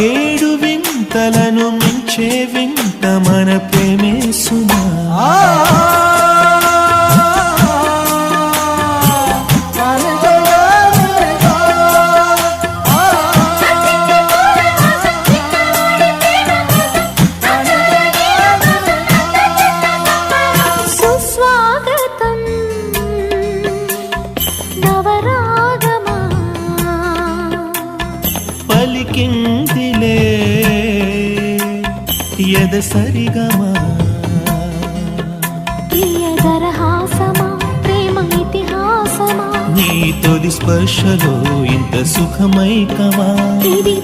ఏడు వింతలను మించే వింత మన ప్రేమే సుమా. పలికిందిలే యద సరిగమా, ప్రియదరహాసమా ప్రేమ ఇతిహాసమా, నీ తొలి స్పర్శలో ఇంత సుఖమైకమా. ఇది